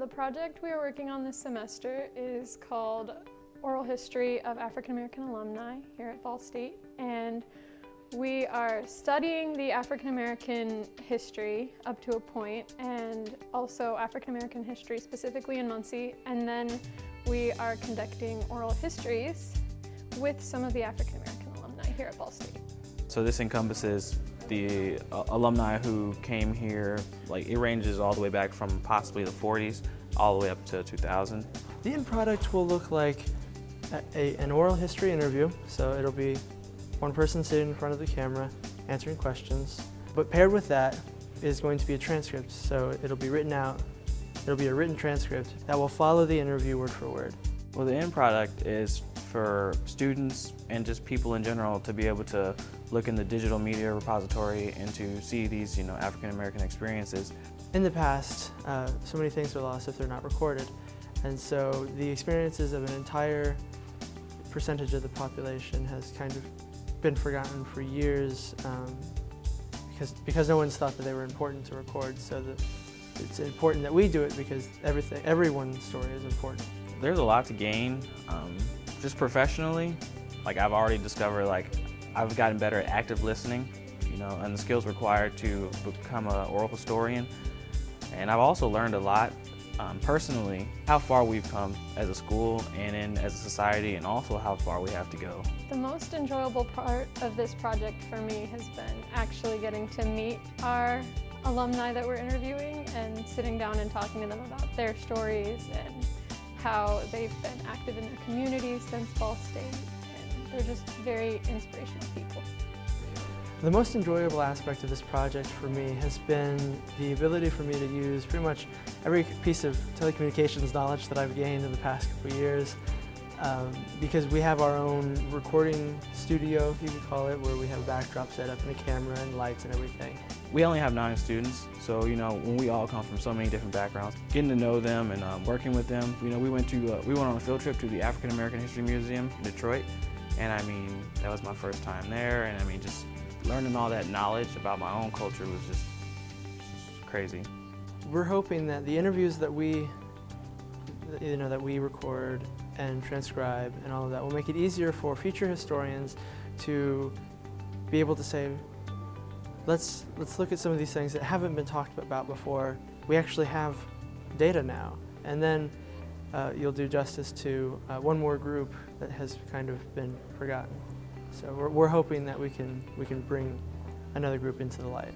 The project we are working on this semester is called Oral History of African American Alumni here at Ball State, and we are studying the African American history up to a point, and also African American history specifically in Muncie, and then we are conducting oral histories with some of the African American alumni here at Ball State. So this encompasses the alumni who came here, like it ranges all the way back from possibly the 40s all the way up to 2000. The end product will look like an oral history interview, so it'll be one person sitting in front of the camera answering questions, but paired with that is going to be a transcript, so it'll be written out. It'll be a written transcript that will follow the interview word for word. Well, the end product is for students and just people in general to be able to look in the digital media repository and to see these, African American experiences. In the past, so many things are lost if they're not recorded, and so the experiences of an entire percentage of the population has kind of been forgotten for years because no one's thought that they were important to record. So it's important that we do it because everyone's story is important. There's a lot to gain, just professionally. Like I've already discovered, I've gotten better at active listening, and the skills required to become an oral historian. And I've also learned a lot personally, how far we've come as a school and as a society, and also how far we have to go. The most enjoyable part of this project for me has been actually getting to meet our alumni that we're interviewing and sitting down and talking to them about their stories and how they've been active in their communities since Ball State, and they're just very inspirational people. The most enjoyable aspect of this project for me has been the ability for me to use pretty much every piece of telecommunications knowledge that I've gained in the past couple of years, because we have our own recording studio, you could call it, where we have a backdrop set up and a camera and lights and everything. We only have 9 students, so when we all come from so many different backgrounds, getting to know them and working with them. We went on a field trip to the African American History Museum in Detroit, and that was my first time there, and just learning all that knowledge about my own culture was just crazy. We're hoping that the interviews that we record and transcribe and all of that will make it easier for future historians to be able to say, let's look at some of these things that haven't been talked about before. We actually have data now. And then you'll do justice to one more group that has kind of been forgotten. So we're hoping that we can bring another group into the light.